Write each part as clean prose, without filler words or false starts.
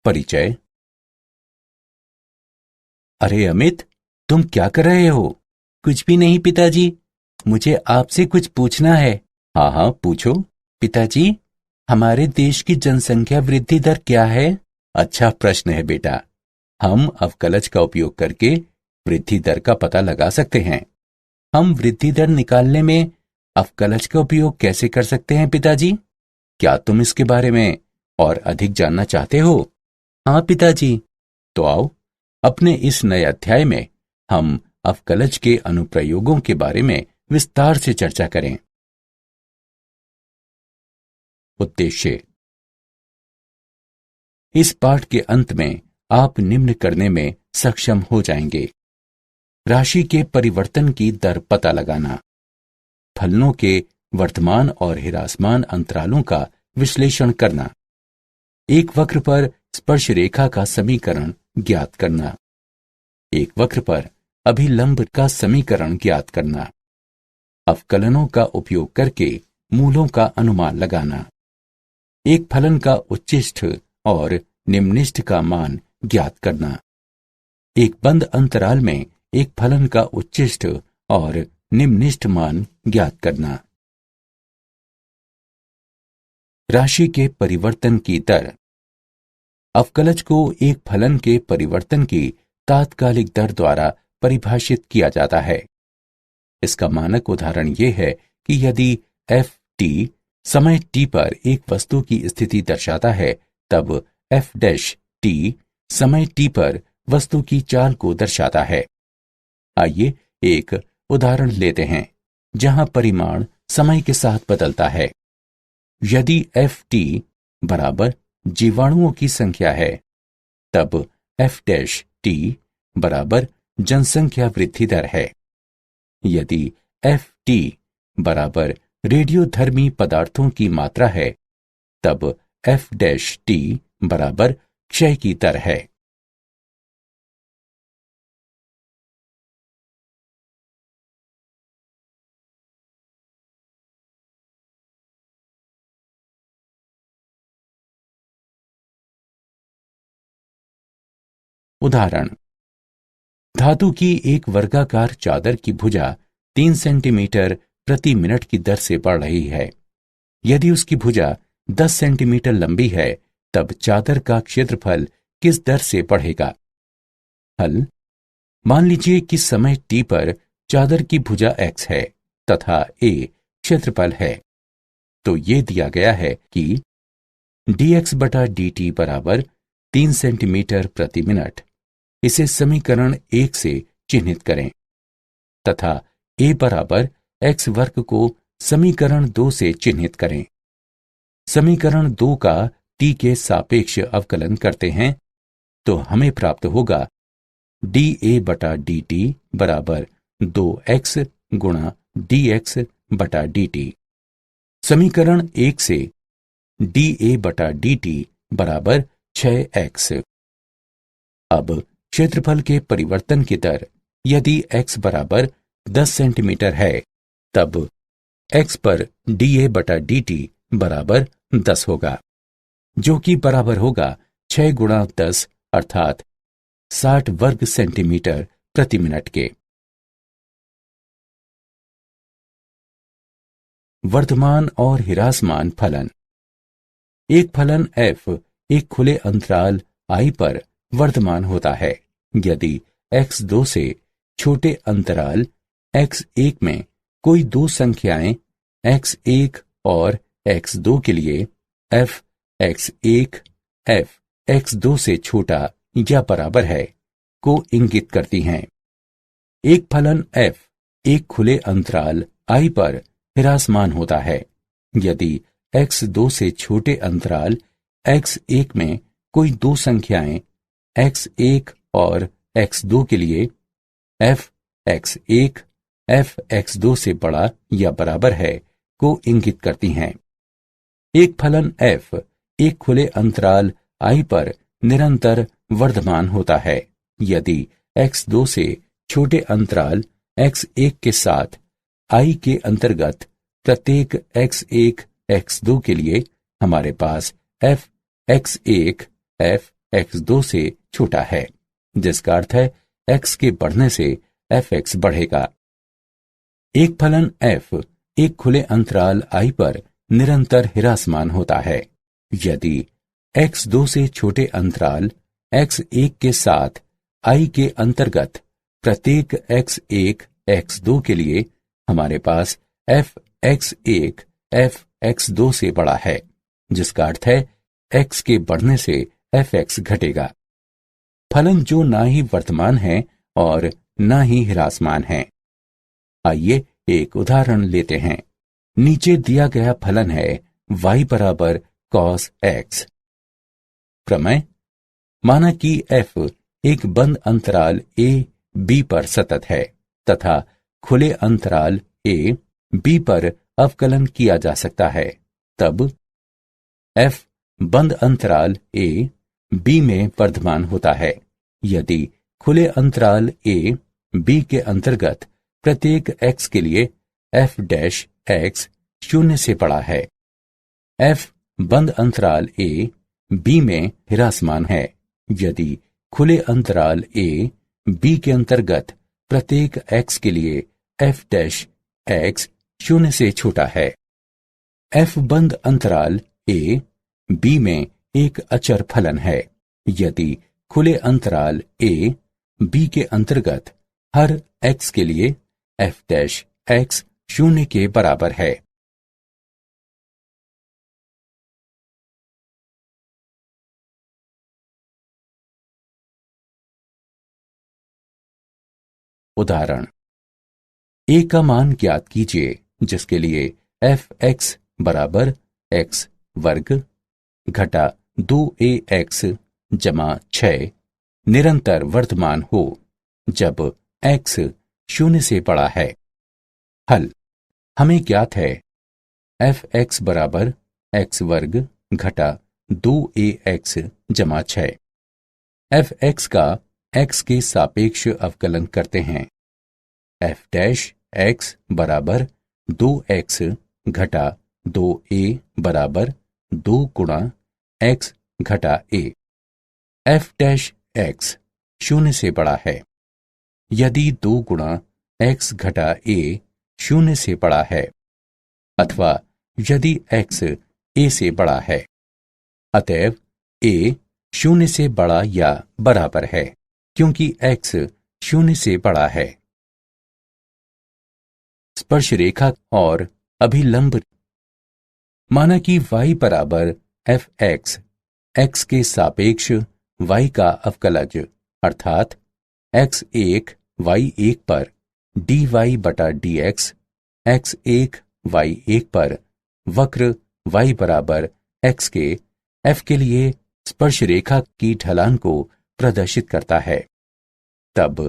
परिचय। अरे अमित, तुम क्या कर रहे हो? कुछ भी नहीं पिताजी, मुझे आपसे कुछ पूछना है। हाँ हाँ, पूछो। पिताजी, हमारे देश की जनसंख्या वृद्धि दर क्या है? अच्छा प्रश्न है बेटा। हम अवकलज का उपयोग करके वृद्धि दर का पता लगा सकते हैं। हम वृद्धि दर निकालने में अवकलज का उपयोग कैसे कर सकते हैं पिताजी? क्या तुम इसके बारे में और अधिक जानना चाहते हो? हाँ पिताजी। तो आओ, अपने इस नए अध्याय में हम अवकलज के अनुप्रयोगों के बारे में विस्तार से चर्चा करें। उद्देश्य। इस पाठ के अंत में आप निम्न करने में सक्षम हो जाएंगे: राशि के परिवर्तन की दर पता लगाना, फलनों के वर्तमान और ह्रासमान अंतरालों का विश्लेषण करना, एक वक्र पर स्पर्श रेखा का समीकरण ज्ञात करना, एक वक्र पर अभिलंब का समीकरण ज्ञात करना, अवकलनों का उपयोग करके मूलों का अनुमान लगाना, एक फलन का उच्चिष्ठ और निम्निष्ठ का मान ज्ञात करना, एक बंद अंतराल में एक फलन का उच्चिष्ठ और निम्निष्ठ मान ज्ञात करना। राशि के परिवर्तन की दर। अवकलज को एक फलन के परिवर्तन की तात्कालिक दर द्वारा परिभाषित किया जाता है। इसका मानक उदाहरण यह है कि यदि एफ टी समय t पर एक वस्तु की स्थिति दर्शाता है, तब एफ डैश टी समय t पर वस्तु की चाल को दर्शाता है। आइए एक उदाहरण लेते हैं जहां परिमाण समय के साथ बदलता है। यदि एफ टी बराबर जीवाणुओं की संख्या है, तब एफ डैश टी बराबर जनसंख्या वृद्धि दर है। यदि एफ टी बराबर रेडियोधर्मी पदार्थों की मात्रा है, तब एफ डैश टी बराबर क्षय की दर है। उदाहरण: धातु की एक वर्गाकार चादर की भुजा 3 सेंटीमीटर प्रति मिनट की दर से बढ़ रही है। यदि उसकी भुजा 10 सेंटीमीटर लंबी है, तब चादर का क्षेत्रफल किस दर से बढ़ेगा? हल: मान लीजिए कि समय t पर चादर की भुजा x है तथा a क्षेत्रफल है। तो ये दिया गया है कि dx बटा dt बराबर 3 सेंटीमीटर प्रति मिनट। इसे समीकरण 1 से चिन्हित करें तथा a बराबर x वर्ग को समीकरण 2 से चिन्हित करें। समीकरण 2 का t के सापेक्ष अवकलन करते हैं तो हमें प्राप्त होगा dA बटा dt बराबर 2x गुणा dx बटा dt। समीकरण 1 से dA बटा dt बराबर 6x। अब क्षेत्रफल के परिवर्तन की दर। यदि x बराबर 10 सेंटीमीटर है, तब x पर dA बटा dt बराबर 10 होगा, जो कि बराबर होगा 6 गुणा 10 अर्थात 60 वर्ग सेंटीमीटर प्रति मिनट के। वर्धमान और ह्रासमान फलन। एक फलन f एक खुले अंतराल I पर वर्धमान होता है यदि x2 से छोटे अंतराल x1 में कोई दो संख्याएं x1 और x2 के लिए f x1 f x2 से छोटा या बराबर है को इंगित करती हैं। एक फलन f एक खुले अंतराल I पर ह्रासमान होता है यदि x2 से छोटे अंतराल x1 में कोई दो संख्याएं x1 और x2 के लिए f x1 f x2 से बड़ा या बराबर है को इंगित करती हैं। एक फलन f एक खुले अंतराल I पर निरंतर वर्धमान होता है यदि x2 से छोटे अंतराल x1 के साथ I के अंतर्गत प्रत्येक x1 x2 के लिए हमारे पास f x1 f x2 से छोटा है, जिसका अर्थ है x के बढ़ने से fx बढ़ेगा। एक फलन f एक खुले अंतराल I पर निरंतर ह्रासमान होता है। यदि x2 से छोटे अंतराल x1 के साथ I के अंतर्गत प्रत्येक x1 x2 के लिए हमारे पास fx1 fx2 से बड़ा है, जिसका अर्थ है x के बढ़ने से fx घटेगा। फलन जो ना ही वर्तमान है और ना ही ह्रासमान है। आइए एक उदाहरण लेते हैं। नीचे दिया गया फलन है y बराबर cos x। प्रमेय: माना कि f एक बंद अंतराल a b पर सतत है तथा खुले अंतराल a b पर अवकलन किया जा सकता है, तब f बंद अंतराल a b में वर्धमान होता है यदि खुले अंतराल a b के अंतर्गत प्रत्येक x के लिए f डैश x 0 से बड़ा है। f बंद अंतराल a b में ह्रासमान है यदि खुले अंतराल a b के अंतर्गत प्रत्येक x के लिए f डैश x 0 से छोटा है। f बंद अंतराल a b में एक अचर फलन है यदि खुले अंतराल a b के अंतर्गत हर x के लिए f डैश x 0 के बराबर है। उदाहरण: a का मान ज्ञात कीजिए जिसके लिए fx बराबर x वर्ग घटा 2ax जमा 6 निरंतर वर्तमान हो जब x 0 से बड़ा है। हल: हमें ज्ञात है fx बराबर x वर्ग घटा 2ax जमा 6। fx का x के सापेक्ष अवकलन करते हैं। f डैश x बराबर 2x घटा 2a बराबर 2 गुणा x घटा a। f डैश x 0 से बड़ा है यदि 2 गुणा x घटा a 0 से बड़ा है अथवा यदि x a से बड़ा है। अतएव a 0 से बड़ा या बराबर है क्योंकि x 0 से बड़ा है। स्पर्श रेखा और अभिलंब: माना कि y बराबर fx x के सापेक्ष y का अवकलज अर्थात x1 y1 पर dy बटा dx x1 y1 पर वक्र y बराबर x के f के लिए स्पर्श रेखा की ढलान को प्रदर्शित करता है। तब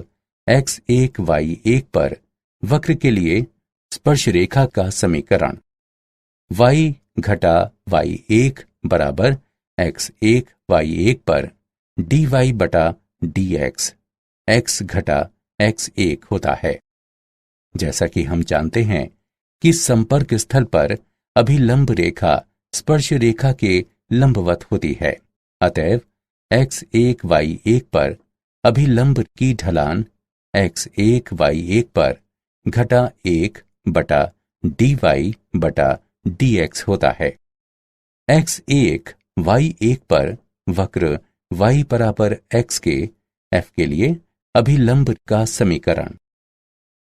x1 y1 पर वक्र के लिए स्पर्श रेखा का समीकरण y घटा y1 बराबर x1 y1 पर dy बटा dx x घटा x1 होता है। जैसा कि हम जानते हैं कि संपर्क स्थल पर अभिलंब रेखा स्पर्श रेखा के लंबवत होती है, अतएव x1 y1 पर अभिलंब की ढलान x1 y1 पर घटा 1 बटा dy बटा dx होता है। x1 y1 पर वक्र y बराबर x के f के लिए अभिलंब का समीकरण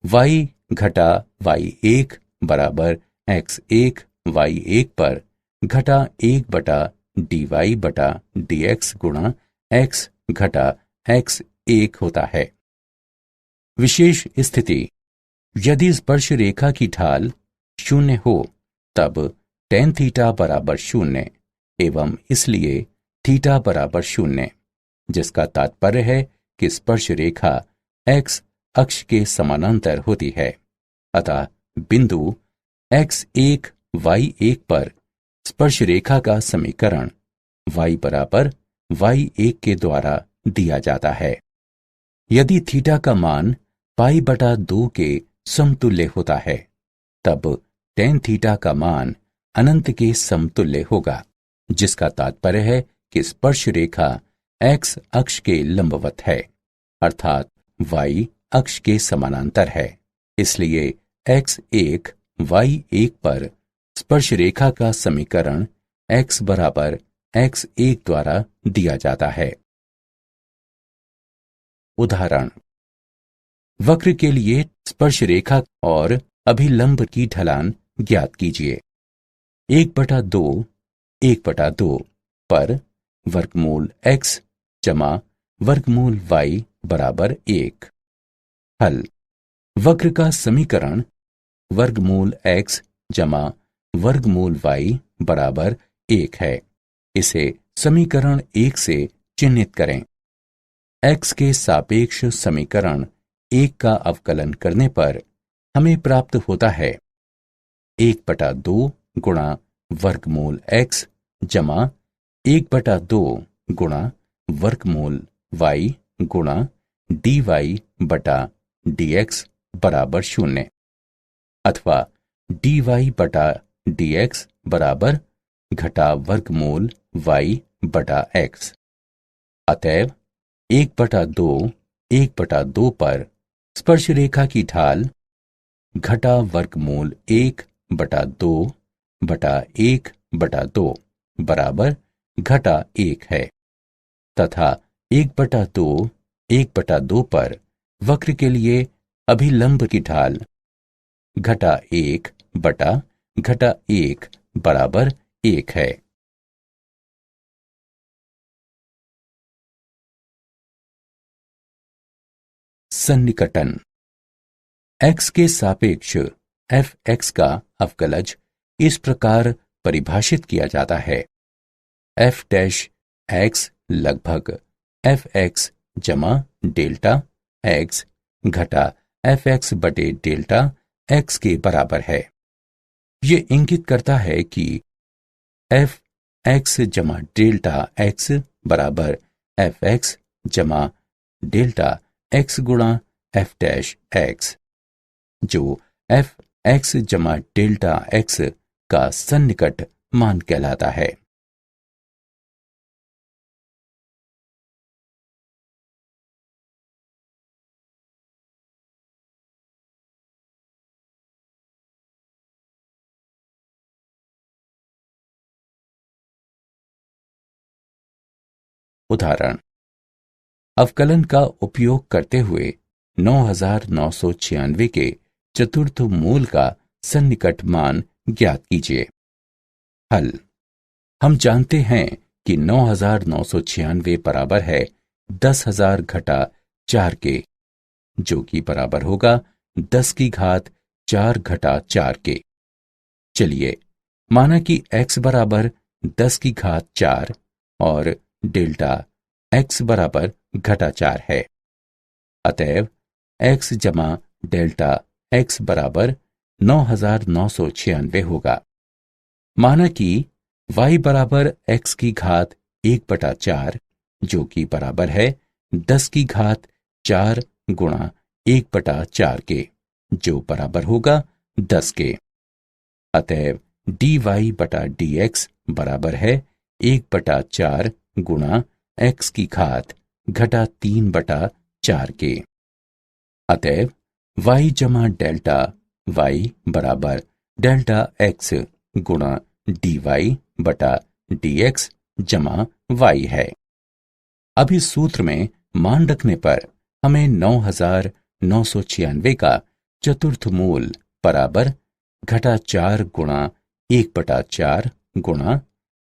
y घटा y1 बराबर x1 y1 पर घटा 1 बटा dy बटा dx गुणा x घटा x1 होता है। विशेष स्थिति: यदि स्पर्श रेखा की ढाल 0 हो तब tan थीटा बराबर 0 एवं इसलिए थीटा बराबर 0, जिसका तात्पर्य है कि स्पर्श रेखा x अक्ष के समानांतर होती है। अतः बिंदु x1 y1 पर स्पर्श रेखा का समीकरण y बराबर y1 के द्वारा दिया जाता है। यदि थीटा का मान पाई बटा 2 के समतुल्य होता है तब tan थीटा का मान अनंत के समतुल्य होगा, जिसका तात्पर्य है कि स्पर्श रेखा एक्स अक्ष के लंबवत है, अर्थात वाई अक्ष के समानांतर है। इसलिए x1 y1 पर स्पर्श रेखा का समीकरण x बराबर x1 द्वारा दिया जाता है। उदाहरण, वक्र के लिए स्पर्श रेखा और अभिलंब की ढलान ज्ञात कीजिए। 1/2 पर वर्गमूल x जमा वर्गमूल y बराबर 1। हल, वक्र का समीकरण वर्गमूल x जमा वर्गमूल y बराबर 1 है। इसे समीकरण 1 से चिह्नित करें। x के सापेक्ष समीकरण 1 का अवकलन करने पर हमें प्राप्त होता है 1/2 गुणा वर्गमूल x जमा 1/2 गुणा वर्गमूल y गुणा dy बटा dx बराबर 0, अथवा dy बटा dx बराबर घटा वर्गमूल y बटा x। अतएव 1/2 पर स्पर्श रेखा की ढाल घटा वर्गमूल 1/2 बटा 1/2 बराबर घटा 1 है, तथा 1/2 पर वक्र के लिए अभिलंब की ढाल घटा 1 बटा घटा 1 बराबर 1 है। सन्निकटन, x के सापेक्ष fx का अवकलज इस प्रकार परिभाषित किया जाता है। f डैश x लगभग fx जमा डेल्टा x घटा fx बटे डेल्टा x के बराबर है। ये इंगित करता है कि fx जमा डेल्टा x बराबर fx जमा डेल्टा x गुणा f डैश x, जो fx जमा डेल्टा x का सन्निकट मान कहलाता है। उदाहरण, अवकलन का उपयोग करते हुए 9996 के चतुर्थ मूल का सन्निकट मान ज्ञात कीजिए। हल, हम जानते हैं कि 9996 बराबर है 10,000 घटा 4 के, जो कि बराबर होगा 10 की घात 4 घटा 4 के। चलिए माना कि x बराबर 10 की घात 4 और डेल्टा x बराबर घटा 4 है। अतएव x जमा डेल्टा x बराबर 9996 होगा। माना कि y बराबर x की घात 1/4, जो कि बराबर है 10 की घात 4 गुणा 1/4 के, जो बराबर होगा 10 के। अतएव dy बटा dx बराबर है 1/4 गुणा x की घात घटा 3/4 के। अतएव y जमा डेल्टा y बराबर डेल्टा x गुणा dy बटा dx जमा y है। अब इस सूत्र में मान रखने पर हमें 9996 का चतुर्थ मूल बराबर घटा 4 गुणा 1/4 गुणा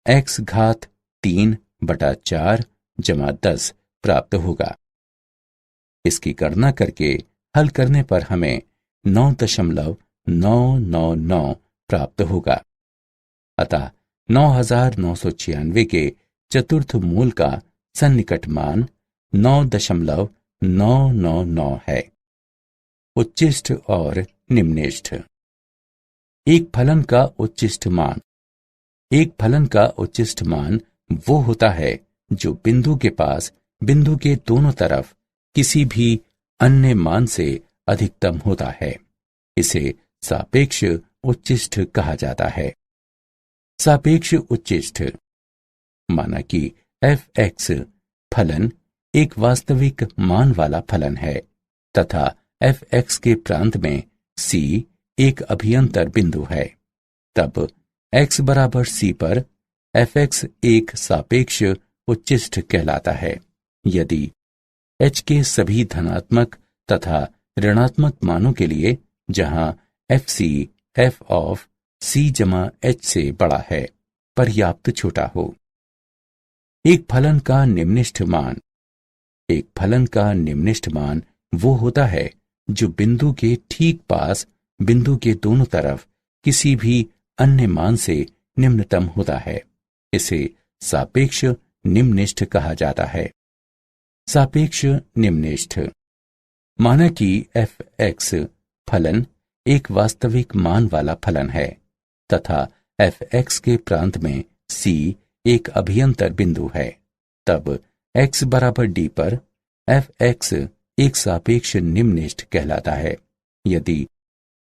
x घात 3/4 जमा 10 प्राप्त होगा। इसकी गणना करके हल करने पर हमें 9.999 प्राप्त होगा। अतः 9996 के चतुर्थ मूल का सन्निकट मान 9.999 है। उच्चिष्ट और निम्निष्ठ। एक फलन का उच्चिष्ट मान वो होता है जो बिंदु के पास बिंदु के दोनों तरफ किसी भी अन्य मान से अधिकतम होता है। इसे सापेक्ष उच्चिष्ट कहा जाता है। सापेक्ष उच्चिष्ट, माना कि fx फलन एक वास्तविक मान वाला फलन है तथा f(x) के प्रांत में c एक अभियंतर बिंदु है, तब x बराबर c पर f(x) एक सापेक्ष उच्चिष्ट कहलाता है। यदि h के सभी धनात्मक तथा ऋणात्मक मानों के लिए जहां fc f ऑफ c जमा h से बड़ा है पर्याप्त छोटा हो। एक फलन का निम्निष्ठ मान वो होता है जो बिंदु के ठीक पास बिंदु के दोनों तरफ किसी भी अन्य मान से निम्नतम होता है। इसे सापेक्ष निम्निष्ठ कहा जाता है। सापेक्ष निम्निष्ठ माना कि f(x) फलन एक वास्तविक मान वाला फलन है तथा f(x) के प्रांत में c एक अभियंतर बिंदु है, तब x बराबर d पर f(x) एक सापेक्ष निम्निष्ठ कहलाता है। यदि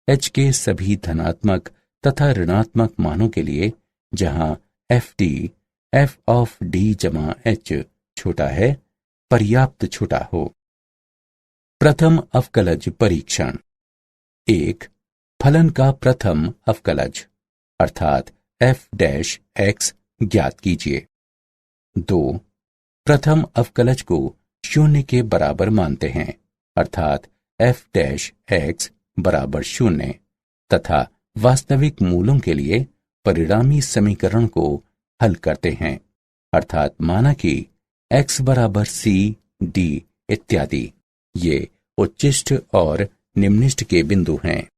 h के सभी धनात्मक तथा ऋणात्मक मानों के लिए जहां ft f ऑफ d जमा h छोटा है पर्याप्त छोटा हो। प्रथम अवकलज परीक्षण। 1. फलन का प्रथम अवकलज अर्थात f(x) ज्ञात कीजिए। 2. प्रथम अवकलज को शून्य के बराबर मानते हैं अर्थात f(x) बराबर 0 तथा वास्तविक मूलों के लिए परिणामी समीकरण को हल करते हैं अर्थात माना कि x बराबर c d इत्यादि ये उच्चिष्ट और निम्निष्ठ के बिंदु हैं।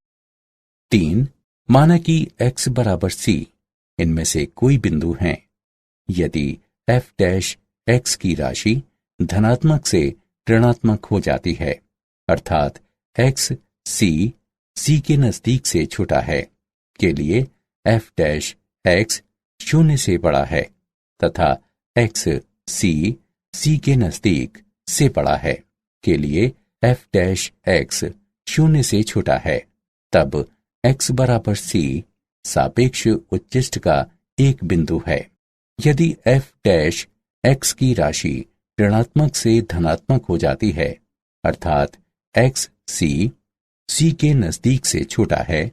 3. माना कि x बराबर c इनमें से कोई बिंदु हैं। यदि f(x) की राशि धनात्मक से ऋणात्मक हो जाती है अर्थात x c के नजदीक से छोटा है के लिए f(x) 0 से बड़ा है तथा x c के नजदीक से बड़ा है के लिए f(x) 0 से छोटा है, तब x बराबर c सापेक्ष उच्चिष्ट का एक बिंदु है। यदि f(x) की राशि ऋणात्मक से धनात्मक हो जाती है अर्थात x c के नजदीक से छोटा है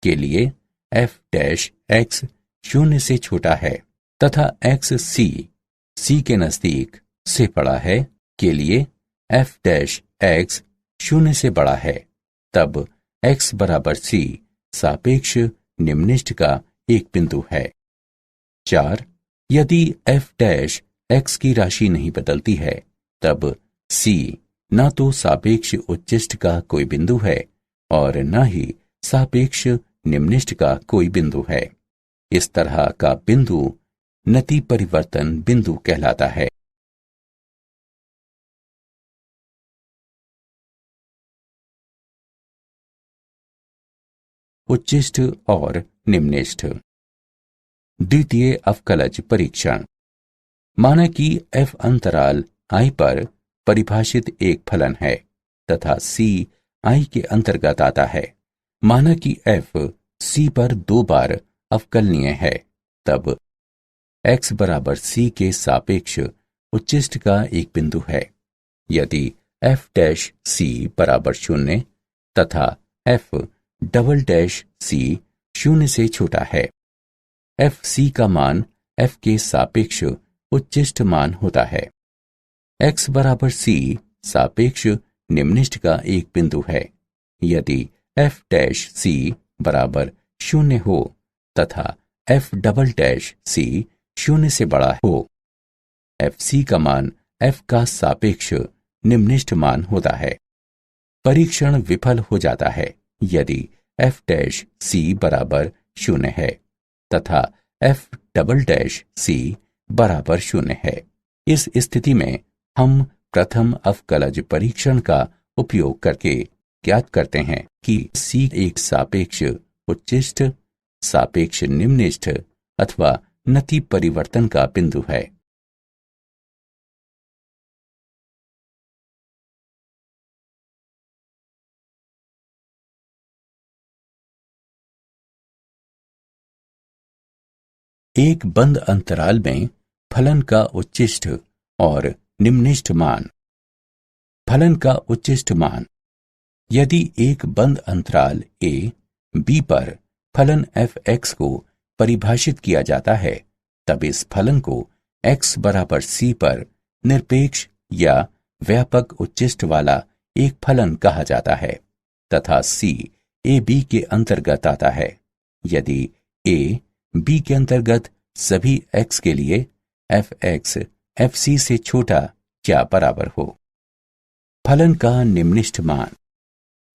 के लिए f(x) 0 से छोटा है तथा x c के नजदीक से बड़ा है के लिए f(x) 0 से बड़ा है, तब x बराबर c सापेक्ष निम्निष्ठ का एक बिंदु है। 4. यदि f(x) की राशि नहीं बदलती है तब c न तो सापेक्ष उच्चिष्ट का कोई बिंदु है और न ही सापेक्ष निम्निष्ठ का कोई बिंदु है। इस तरह का बिंदु नति परिवर्तन बिंदु कहलाता है। उच्चिष्ट और निम्निष्ठ। द्वितीय अवकलज परीक्षण। माना कि f अंतराल i पर परिभाषित एक फलन है तथा c i के अंतर्गत आता है। माना कि f c पर 2 बार अवकलनीय है, तब x बराबर c के सापेक्ष उच्चिष्ट का एक बिंदु है। यदि f(c) बराबर 0 तथा f"c 0 से छोटा है, fc का मान f के सापेक्ष उच्चिष्ट मान होता है। x बराबर c सापेक्ष निम्निष्ठ का एक बिंदु है। यदि f(c) बराबर 0 हो तथा f"c 0 से बड़ा हो, fc का मान f का सापेक्ष निम्निष्ठ मान होता है। परीक्षण विफल हो जाता है यदि f(c) बराबर 0 है तथा f"c बराबर 0 है। इस स्थिति में हम प्रथम अवकलज परीक्षण का उपयोग करके ज्ञात करते हैं कि c एक सापेक्ष उच्चिष्ट, सापेक्ष निम्निष्ठ अथवा नति परिवर्तन का बिंदु है। एक बंद अंतराल में फलन का उच्चिष्ट और निम्निष्ठ मान। फलन का उच्चिष्ट मान। यदि एक बंद अंतराल a b पर फलन f(x) को परिभाषित किया जाता है, तब इस फलन को x बराबर c पर निरपेक्ष या व्यापक उच्चिष्ट वाला एक फलन कहा जाता है तथा c a b के अंतर्गत आता है यदि a b के अंतर्गत सभी x के लिए f(x) fc से छोटा या बराबर हो। फलन का निम्निष्ठ मान।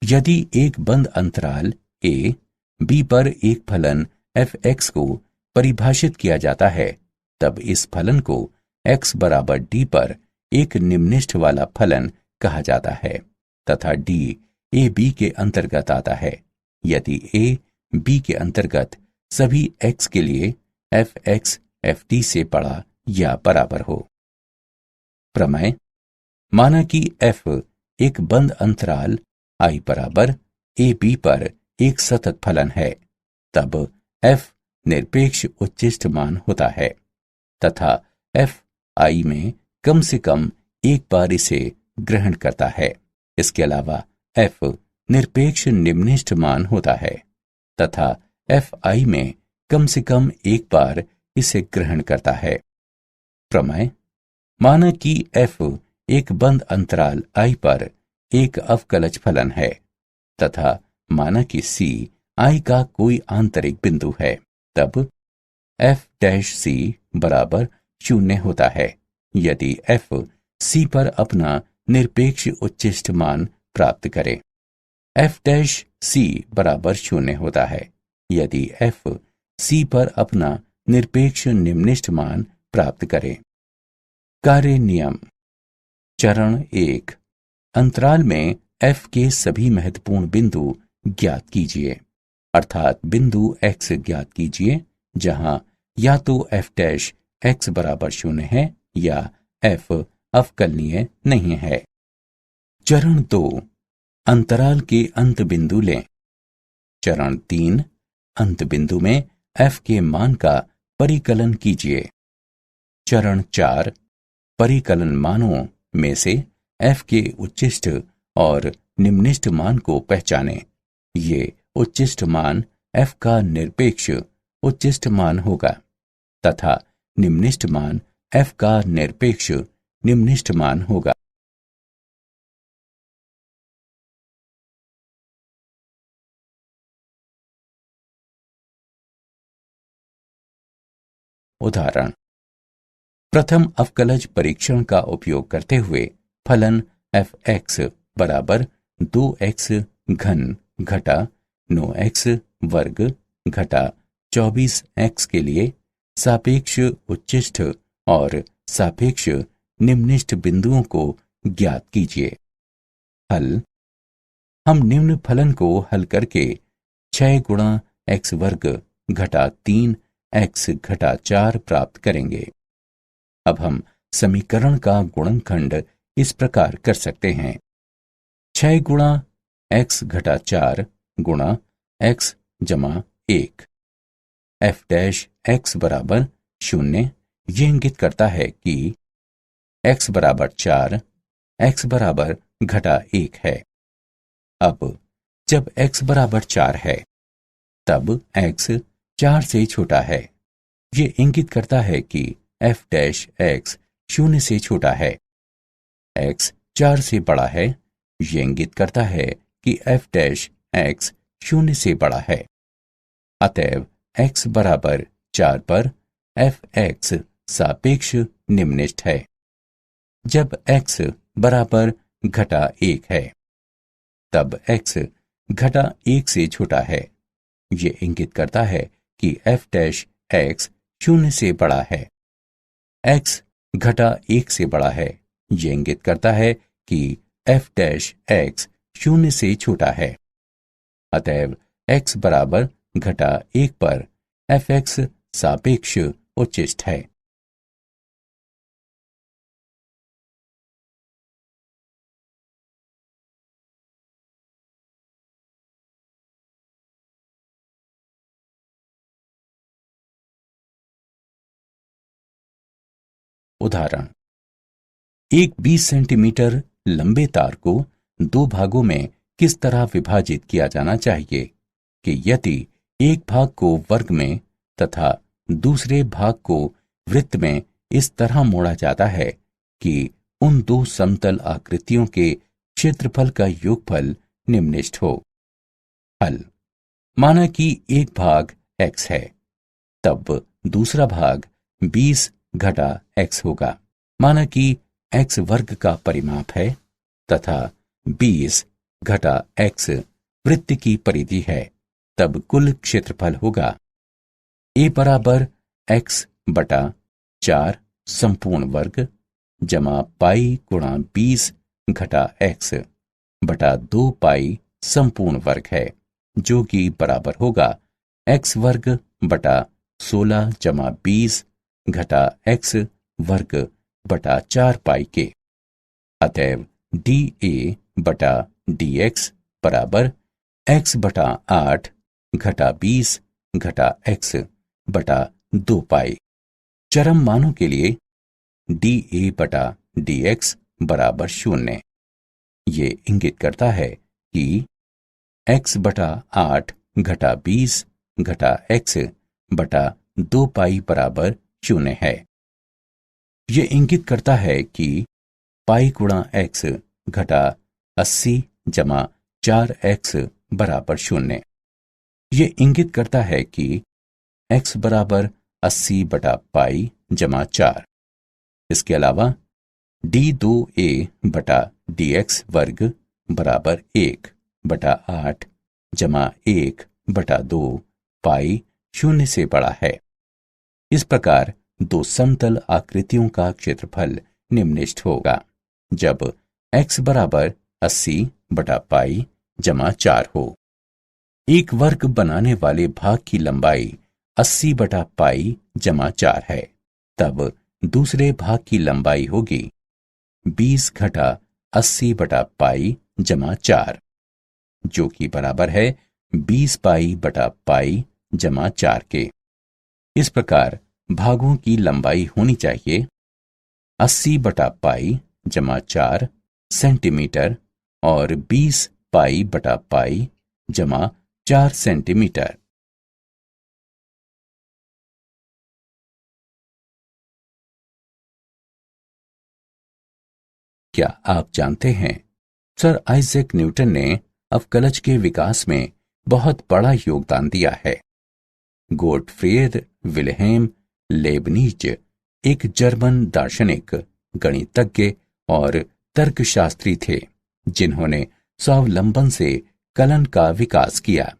यदि एक बंद अंतराल a b पर एक फलन f(x) को परिभाषित किया जाता है, तब इस फलन को x बराबर d पर एक निम्निष्ठ वाला फलन कहा जाता है तथा d a b के अंतर्गत आता है यदि a b के अंतर्गत सभी x के लिए f(x) ft से बड़ा या बराबर हो। प्रमेय। माना कि f एक बंद अंतराल i बराबर a b पर एक सतत फलन है, तब f निरपेक्ष उच्चिष्ट मान होता है तथा f i में कम से कम एक बार इसे ग्रहण करता है। इसके अलावा f निरपेक्ष निम्निष्ठ मान होता है तथा f i में कम से कम एक बार इसे ग्रहण करता है। प्रमेय। माना कि f एक बंद अंतराल i पर एक अवकलज फलन है तथा माना कि c i का कोई आंतरिक बिंदु है, तब f' बराबर 0 होता है यदि f c पर अपना निरपेक्ष उच्चिष्ट मान प्राप्त करे। f' बराबर 0 होता है यदि f c पर अपना निरपेक्ष निम्निष्ठ मान प्राप्त करे। कार्य नियम। चरण 1। अंतराल में f के सभी महत्वपूर्ण बिंदु ज्ञात कीजिए, अर्थात बिंदु x ज्ञात कीजिए जहां या तो f' बराबर 0 है या f अवकलनीय नहीं है। चरण 2। अंतराल के अंत बिंदु लें। चरण 3। अंत बिंदु में f के मान का परिकलन कीजिए। चरण 4। परिकलन मानों में से f के उच्चिष्ट और निम्निष्ठ मान को पहचानें। ये उच्चिष्ट मान f का निरपेक्ष उच्चिष्ट मान होगा तथा निम्निष्ठ मान f का निरपेक्ष निम्निष्ठ मान होगा। उदाहरण। प्रथम अवकलज परीक्षण का उपयोग करते हुए फलन f(x) बराबर 2x घन घटा 9x वर्ग घटा 24x के लिए सापेक्ष उच्चिष्ट और सापेक्ष निम्निष्ठ बिंदुओं को ज्ञात कीजिए। हल। हम निम्न फलन को हल करके 6 गुणा x वर्ग घटा 3x घटा 4 प्राप्त करेंगे। अब हम समीकरण का गुणनखंड इस प्रकार कर सकते हैं। 6 गुणा x घटा 4 गुणा x जमा 1। f' बराबर 0 ये इंगित करता है कि x बराबर 4 x बराबर घटा 1 है। अब जब x बराबर 4 है तब x 4 से छोटा है। ये इंगित करता है कि f' 0 से छोटा है। x 4 से बड़ा है। ये इंगित करता है कि f' 0 से बड़ा है। अतएव x बराबर 4 पर f(x) सापेक्ष निम्निष्ठ है। जब x बराबर घटा 1 है तब x घटा 1 से छोटा है। ये इंगित करता है कि f' 0 से बड़ा है। x घटा 1 से बड़ा है। ये इंगित करता है कि f' 0 से छोटा है। अतएव x बराबर घटा 1 पर f(x) सापेक्ष उच्चिष्ट है। उदाहरण। एक 20 सेंटीमीटर लंबे तार को दो भागों में किस तरह विभाजित किया जाना चाहिए कि यदि एक भाग को वर्ग में तथा दूसरे भाग को वृत्त में इस तरह मोड़ा जाता है कि उन दो समतल आकृतियों के क्षेत्रफल का योगफल निम्नलिखित हो। हल। माना कि एक भाग x है, तब दूसरा भाग 20 घटा x होगा। माना कि x वर्ग का परिमाप है तथा 20 घटा x वृत्त की परिधि है, तब कुल क्षेत्रफल होगा a बराबर x बटा 4 संपूर्ण वर्ग जमा पाई गुणा 20 घटा x बटा 2 पाई संपूर्ण वर्ग है, जो कि बराबर होगा x वर्ग बटा 16 जमा 20 घटा x वर्ग बटा 4 पाई के। अतएव dA बटा dx बराबर x बटा 8 घटा 20 घटा x बटा 2 पाई। चरम मानों के लिए dA बटा dx बराबर 0। ये इंगित करता है कि x बटा 8 घटा 20 घटा x बटा 2 पाई बराबर 0 है। ये इंगित करता है कि पाई गुणा x घटा 80 जमा 4x बराबर 0। ये इंगित करता है कि x बराबर 80 बटा पाई जमा 4। इसके अलावा d2a बटा dx वर्ग बराबर 1 बटा 8 जमा 1 बटा 2 पाई 0 से बड़ा है। इस प्रकार दो समतल आकृतियों का क्षेत्रफल निम्नलिखित होगा जब x बराबर 80 बटा पाई जमा 4 हो। एक वर्ग बनाने वाले भाग की लंबाई 80 बटा पाई जमा 4 है, तब दूसरे भाग की लंबाई होगी 20 घटा 80 बटा पाई जमा 4, जो कि बराबर है 20 पाई बटा पाई जमा 4 के। इस प्रकार भागों की लंबाई होनी चाहिए 80 बटा पाई जमा 4 सेंटीमीटर और 20 पाई बटा पाई जमा 4 सेंटीमीटर। क्या आप जानते हैं, सर आइजैक न्यूटन ने अवकलज के विकास में बहुत बड़ा योगदान दिया है। गोटफ्रीड विल्हेम लेबनिज एक जर्मन दार्शनिक, गणितज्ञ और तर्कशास्त्री थे, जिन्होंने स्वावलंबन से कलन का विकास किया।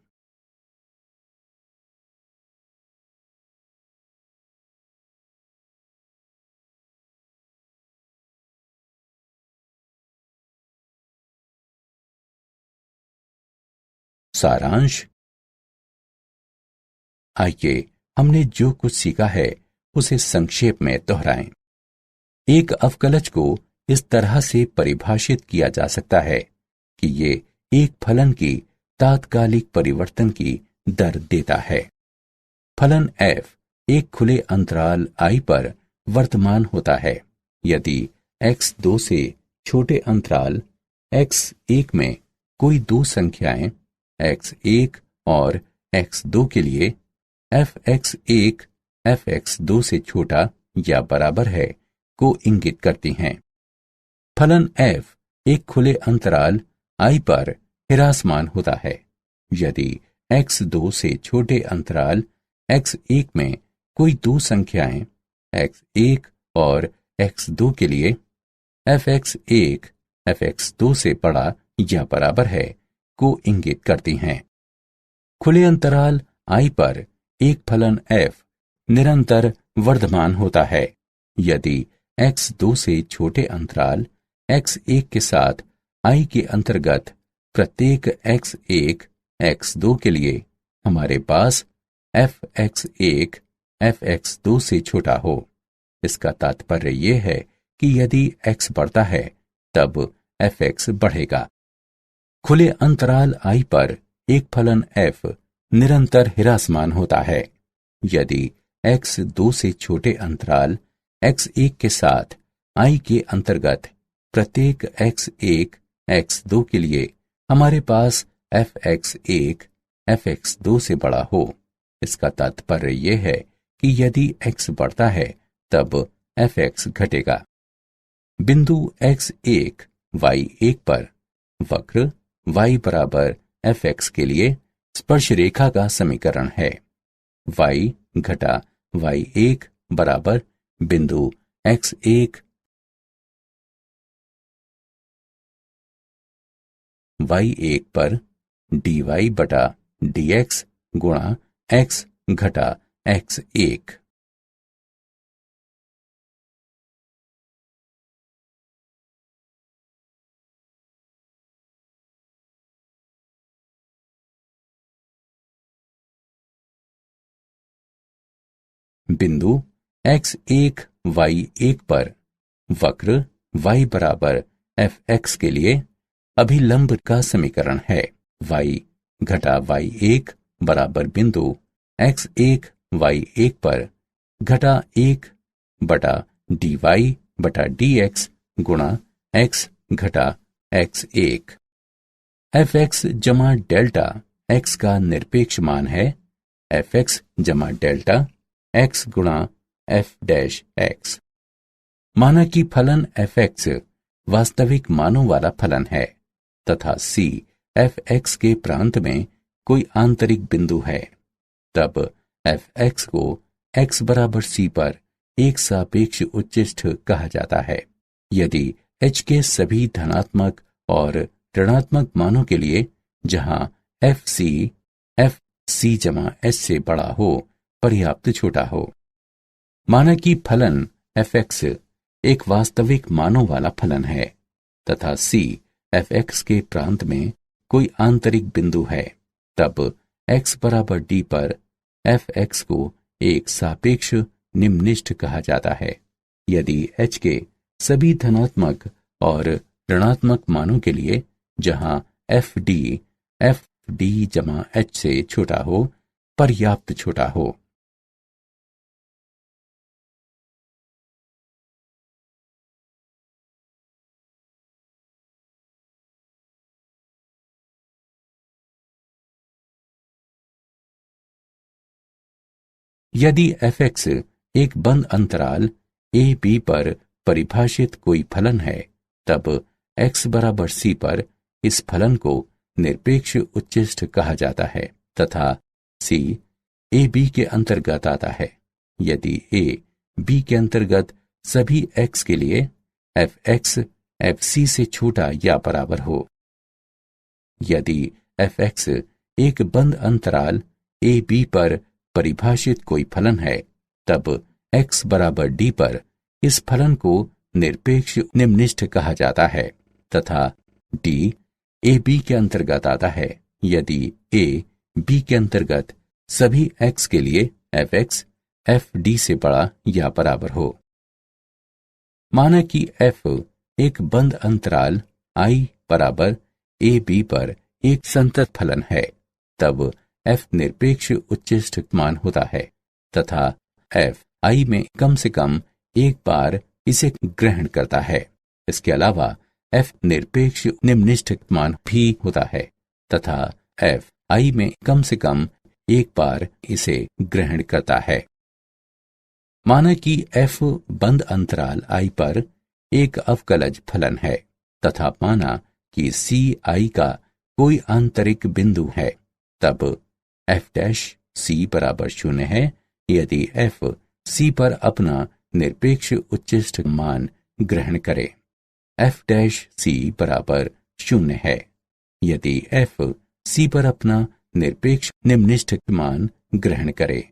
सारांश। आइए हमने जो कुछ सीखा है उसे संक्षेप में दोहराएं। एक अवकलज को इस तरह से परिभाषित किया जा सकता है कि ये एक फलन की तात्कालिक परिवर्तन की दर देता है। फलन f एक खुले अंतराल I पर वर्तमान होता है यदि x2 से छोटे अंतराल x1 में कोई दो संख्याएं x1 और x2 के लिए fx1 fx2 से छोटा या बराबर है को इंगित करती हैं। फलन f एक खुले अंतराल I पर हिरासमान होता है यदि x2 से छोटे अंतराल x1 में कोई दो संख्याएं x1 और x2 के लिए fx1 fx2 से बड़ा या बराबर है को इंगित करती हैं। खुले अंतराल I पर एक फलन f निरंतर वर्धमान होता है यदि x2 से छोटे अंतराल x1 के साथ I के अंतर्गत प्रत्येक x1 x2 के लिए हमारे पास fx1 fx2 से छोटा हो। इसका तात्पर्य यह है कि यदि x बढ़ता है तब fx बढ़ेगा। खुले अंतराल I पर एक फलन f निरंतर हिरासमान होता है यदि x2 से छोटे अंतराल x1 के साथ I के अंतर्गत प्रत्येक x1 x2 के लिए हमारे पास fx1 fx2 से बड़ा हो। इसका तात्पर्य यह है कि यदि x बढ़ता है तब fx घटेगा। बिंदु x1 y1 पर वक्र y बराबर fx के लिए स्पर्श रेखा का समीकरण है। y घटा y1 बराबर बिंदु x1 y1 पर dy बटा dx गुणा x घटा x1। बिंदु x1 y1 पर वक्र y बराबर fx के लिए अभिलंब का समीकरण है। y घटा y1 बराबर बिंदु x1 y1 पर घटा 1 बटा dy बटा dx गुणा x घटा x1। fx जमा डेल्टा x का निरपेक्ष मान है fx जमा डेल्टा x गुणा f डैश x। माना कि फलन fx वास्तविक मानों वाला फलन है तथा c fx के प्रांत में कोई आंतरिक बिंदु है, तब fx को x बराबर c पर एक सापेक्ष उच्चिष्ठ कहा जाता है। यदि h के सभी धनात्मक और ऋणात्मक मानों के लिए जहां fc जमा h से बड़ा हो पर्याप्त छोटा हो। माना कि फलन fx एक वास्तविक मानों वाला फलन है तथा c fx के प्रांत में कोई आंतरिक बिंदु है, तब x बराबर d पर fx को एक सापेक्ष निम्निष्ठ कहा जाता है। यदि h के सभी धनात्मक और ऋणात्मक मानों के लिए जहां fd जमा h से छोटा हो पर्याप्त छोटा हो। यदि fx एक बंद अंतराल a b पर परिभाषित कोई फलन है, तब x बराबर c पर इस फलन को निरपेक्ष उच्चिष्ठ कहा जाता है तथा c a b के अंतर्गत आता है। यदि a b के अंतर्गत सभी x के लिए fx fc से छोटा या बराबर हो। यदि fx एक बंद अंतराल a b पर परिभाषित कोई फलन है, तब x बराबर d पर इस फलन को निरपेक्ष निम्निष्ठ कहा जाता है तथा d a b के अंतर्गत आता है यदि a b के अंतर्गत सभी x के लिए fx fd से बड़ा या बराबर हो। माना कि f एक बंद अंतराल I बराबर a b पर एक संतत फलन है, तब f निरपेक्ष उच्चिष्ठ मान होता है तथा f I में कम से कम एक बार इसे ग्रहण करता है। इसके अलावा f निरपेक्ष निम्निष्ठ मान भी होता है तथा f I में कम से कम एक बार इसे ग्रहण करता है। माना कि f बंद अंतराल I पर एक अवकलज फलन है तथा माना कि c I का कोई आंतरिक बिंदु है, तब f डैश c बराबर 0 है यदि f c पर अपना निरपेक्ष उच्चिष्ठ मान ग्रहण करे। f डैश c बराबर 0 है यदि f c पर अपना निरपेक्ष निम्निष्ठ मान ग्रहण करे।